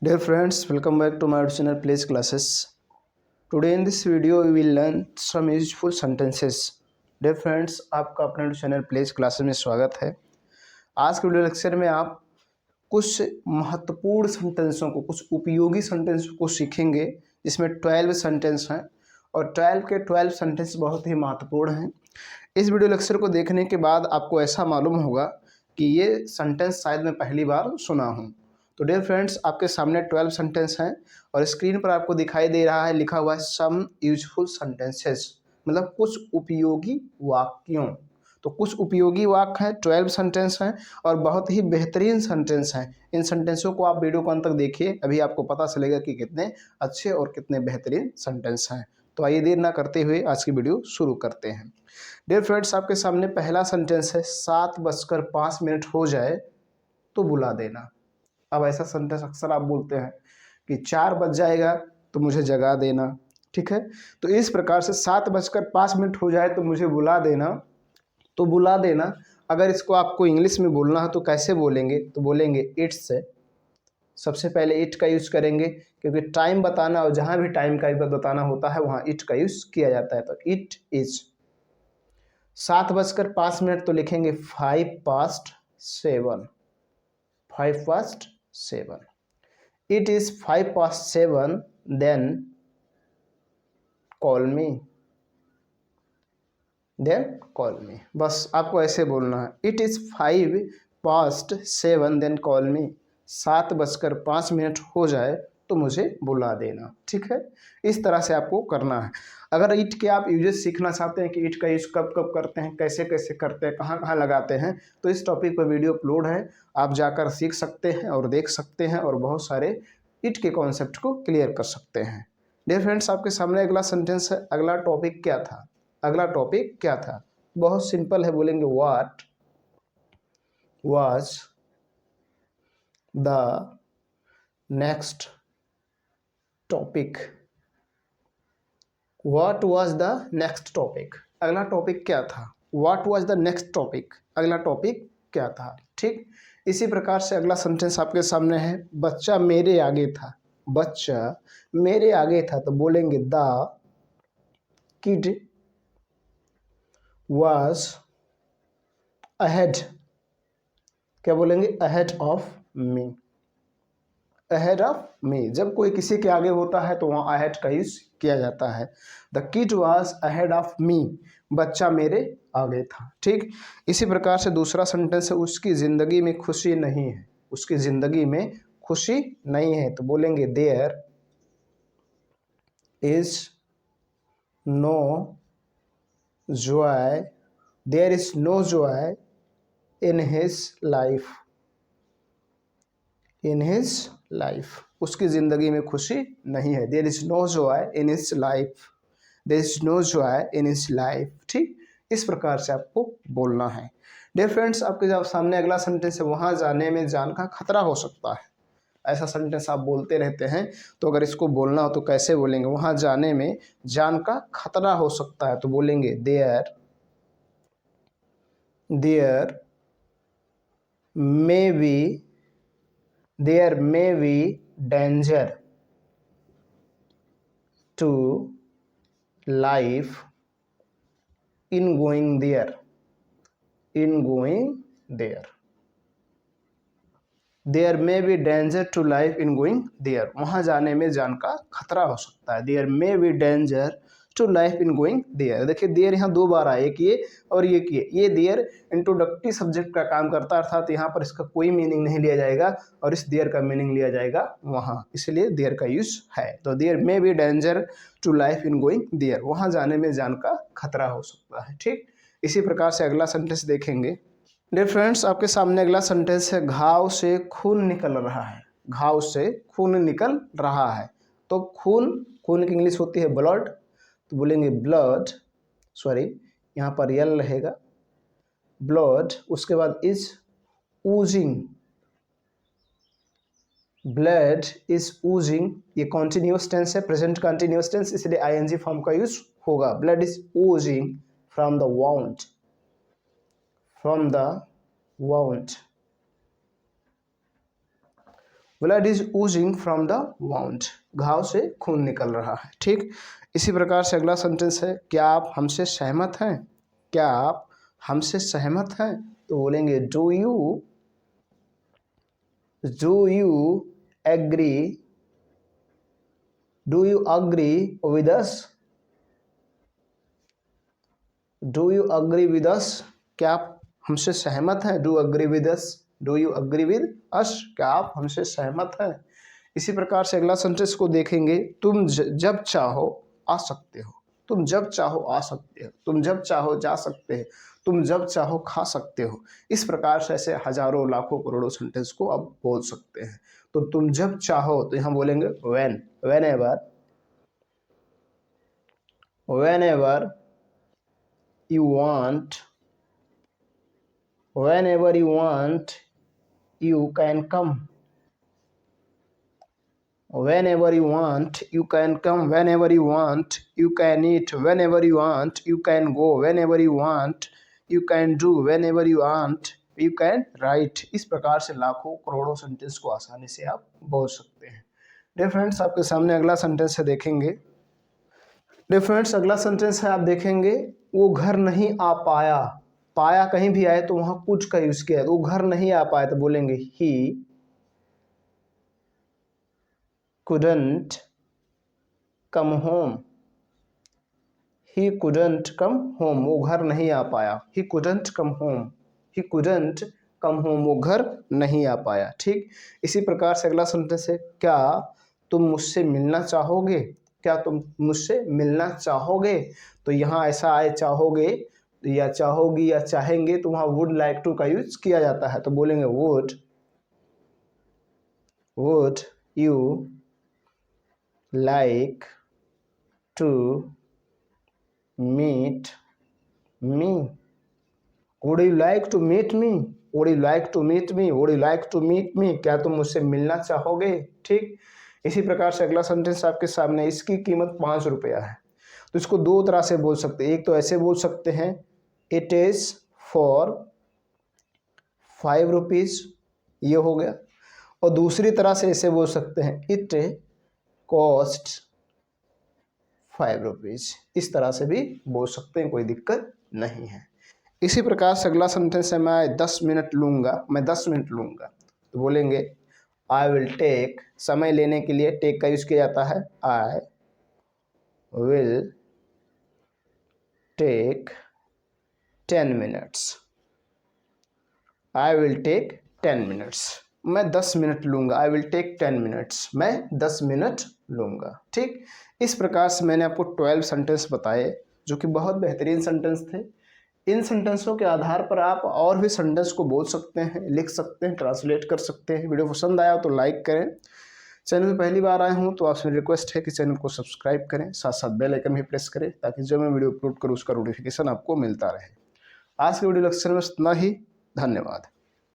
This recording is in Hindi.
Dear friends, welcome back to my channel Place Classes. Today in this video we will learn some useful sentences. Dear friends, आपका अपने चैनल प्लेस क्लासेस में स्वागत है। आज के वीडियो लेक्चर में आप कुछ महत्वपूर्ण सेंटेंसों को, कुछ उपयोगी सेंटेंस को सीखेंगे, जिसमें 12 सेंटेंस हैं और 12 के 12 सेंटेंस बहुत ही महत्वपूर्ण हैं। इस वीडियो लेक्चर को देखने के बाद आपको ऐसा मालूम होगा कि ये सेंटेंस शायद मैं पहली बार सुना हूँ। तो डियर फ्रेंड्स, आपके सामने 12 सेंटेंस हैं और स्क्रीन पर आपको दिखाई दे रहा है, लिखा हुआ है सम यूजफुल सेंटेंसेस, मतलब कुछ उपयोगी वाक्यों। तो कुछ उपयोगी वाक्य हैं, 12 सेंटेंस हैं और बहुत ही बेहतरीन सेंटेंस हैं। इन सेंटेंसों को आप वीडियो को अंत तक देखिए, अभी आपको पता चलेगा कि कितने अच्छे और कितने बेहतरीन सेंटेंस हैं। तो आइए देर ना करते हुए आज की वीडियो शुरू करते हैं। डियर फ्रेंड्स, आपके सामने पहला सेंटेंस है, 7:05 हो जाए तो बुला देना। अब ऐसा सेंटेंस अक्सर आप बोलते हैं कि 4 बज जाएगा तो मुझे जगा देना, ठीक है। तो इस प्रकार से 7:05 हो जाए तो मुझे बुला देना। तो बुला देना, अगर इसको आपको इंग्लिश में बोलना है तो कैसे बोलेंगे? तो बोलेंगे इट्स से। सबसे पहले इट का यूज़ करेंगे, क्योंकि टाइम बताना और जहाँ भी टाइम का बताना होता है वहाँ इट का यूज़ किया जाता है। तो इट इज 7:05 तो लिखेंगे 5:07। 5:07। It is 5:07, then call me। बस आपको ऐसे बोलना है, It is 5:07, then call me। 7:05 हो जाए तो मुझे बुला देना, ठीक है। इस तरह से आपको करना है। अगर इट के आप यूजेस सीखना चाहते हैं कि इट का यूज कब कब करते हैं, कैसे कैसे करते हैं, कहाँ कहाँ लगाते हैं, तो इस टॉपिक पर वीडियो अपलोड है, आप जाकर सीख सकते हैं और देख सकते हैं और बहुत सारे इट के कॉन्सेप्ट को क्लियर कर सकते हैं। डियर फ्रेंड्स, आपके सामने अगला सेंटेंस है। अगला टॉपिक क्या था? बहुत सिंपल है, बोलेंगे what was the next topic. What was the next topic, अगला टॉपिक क्या था? What was the next topic, अगला टॉपिक क्या था, ठीक। इसी प्रकार से अगला सेंटेंस आपके सामने है, बच्चा मेरे आगे था। बच्चा मेरे आगे था तो बोलेंगे द किड was ahead। क्या बोलेंगे? ahead of me। ahead of me, जब कोई किसी के आगे होता है तो वहाँ ahead का यूज किया जाता है। the kid was ahead of me, बच्चा मेरे आगे था, ठीक। इसी प्रकार से दूसरा सेंटेंस है, उसकी जिंदगी में खुशी नहीं है। उसकी जिंदगी में खुशी नहीं है तो बोलेंगे there is no joy, there is no joy in his life। in his life, उसकी ज़िंदगी में खुशी नहीं है। there is no joy in his life। there is no joy in his life, ठीक। इस प्रकार से आपको बोलना है। डियर फ्रेंड्स, आपके जब सामने अगला सेंटेंस है, वहाँ जाने में जान का खतरा हो सकता है। ऐसा सेंटेंस आप बोलते रहते हैं, तो अगर इसको बोलना हो तो कैसे बोलेंगे? वहाँ जाने में जान का खतरा हो सकता है तो बोलेंगे there may be there may be danger to life in going there। there may be danger to life in going there, वहाँ जाने में जान का खतरा हो सकता है। there may be danger to life in going there। देखिए देयर यहाँ दो बार आए, एक ये और ये किए। ये देयर इंट्रोडक्टिव सब्जेक्ट का काम करता है, अर्थात यहाँ पर इसका कोई मीनिंग नहीं लिया जाएगा और इस देयर का मीनिंग लिया जाएगा वहाँ, इसलिए देयर का यूज है। तो there may be danger to life in going there, वहाँ जाने में जान का खतरा हो सकता है, ठीक। इसी प्रकार से अगला सेंटेंस देखेंगे। डियर फ्रेंड्स, आपके सामने अगला सेंटेंस है, घाव से खून निकल रहा है। घाव से खून निकल रहा है तो खून की इंग्लिश होती है ब्लड, तो बोलेंगे ब्लड, सॉरी यहाँ पर यल रहेगा, ब्लड, उसके बाद is oozing, blood is oozing. ये कॉन्टिन्यूस टेंस है, प्रेजेंट कॉन्टिन्यूस टेंस, इसलिए आईएनजी फॉर्म का यूज होगा। Blood is oozing from the wound, blood is Ojing from the wound, घाव से खून निकल रहा है। ठीक, इसी प्रकार से अगला सेंटेंस है, क्या आप हमसे सहमत हैं? क्या आप हमसे सहमत हैं? तो बोलेंगे do you agree, do you agree with us, do you agree with us, क्या आप हमसे सहमत हैं? Do agree with us, do you agree with us, क्या आप हमसे सहमत हैं? इसी प्रकार से अगला सेंटेंस को देखेंगे, तुम जब चाहो आ सकते हो, तुम जब चाहो आ सकते हो, तुम जब चाहो जा सकते हो, तुम जब चाहो खा सकते हो। इस प्रकार से ऐसे हजारों लाखों करोड़ों सेंटेंस को आप बोल सकते हैं। तो तुम जब चाहो, तो यहाँ बोलेंगे when, whenever you want, whenever you want you can come, whenever you want you can come, whenever you want you can eat, whenever you want you can go, whenever you want you can do, whenever you want you can write। इस प्रकार से लाखों करोड़ों सेंटेंस को आसानी से आप बोल सकते हैं। डियर फ्रेंड्स, आपके सामने अगला सेंटेंस है, देखेंगे। डियर फ्रेंड्स, अगला सेंटेंस है, आप देखेंगे, वो घर नहीं आ पाया। पाया कहीं भी आए तो वहां कुछ का यूज किया है, तो वो घर नहीं आ पाया तो बोलेंगे ही couldn't come home, he couldn't come home, वो घर नहीं आ पाया। he couldn't come home, he couldn't come home, वो घर नहीं आ पाया। ठीक, इसी प्रकार से अगला सेंटेंस है, क्या तुम मुझसे मिलना चाहोगे? क्या तुम मुझसे मिलना चाहोगे? तो यहाँ ऐसा आए चाहोगे या चाहोगी या चाहेंगे, तो वहाँ वुड लाइक टू का यूज किया जाता है, तो बोलेंगे would you like to meet me, would you like to meet me, would you like to meet me, would you like to meet me, क्या तुम मुझसे मिलना चाहोगे? ठीक, इसी प्रकार से अगला सेंटेंस आपके सामने, इसकी कीमत 5 रुपया है। तो इसको दो तरह से बोल सकते हैं, एक तो ऐसे बोल सकते हैं, इट इज फॉर 5 रुपीज, ये हो गया। और दूसरी तरह से ऐसे बोल सकते हैं, इट कॉस्ट 5 रुपीज, इस तरह से भी बोल सकते हैं, कोई दिक्कत नहीं है। इसी प्रकार से अगला सेंटेंस है, मैं 10 मिनट लूँगा, मैं 10 मिनट लूँगा। तो बोलेंगे आई विल टेक, समय लेने के लिए टेक का यूज किया जाता है, I will take 10 minutes, I will take 10 minutes, मैं 10 मिनट लूँगा, आई विल टेक 10 मिनट्स, मैं 10 मिनट लूँगा। ठीक, इस प्रकार से मैंने आपको 12 सेंटेंस बताए, जो कि बहुत बेहतरीन सेंटेंस थे। इन सेंटेंसों के आधार पर आप और भी सेंटेंस को बोल सकते हैं, लिख सकते हैं, ट्रांसलेट कर सकते हैं। वीडियो पसंद आया तो लाइक करें। चैनल पर पहली बार आए हूँ तो आपसे रिक्वेस्ट है कि चैनल को सब्सक्राइब करें, साथ साथ बेल आइकन भी प्रेस करें, ताकि जब मैं वीडियो अपलोड करूँ उसका नोटिफिकेशन आपको मिलता रहे। आज के वीडियो लेक्चर में इतना ही, धन्यवाद।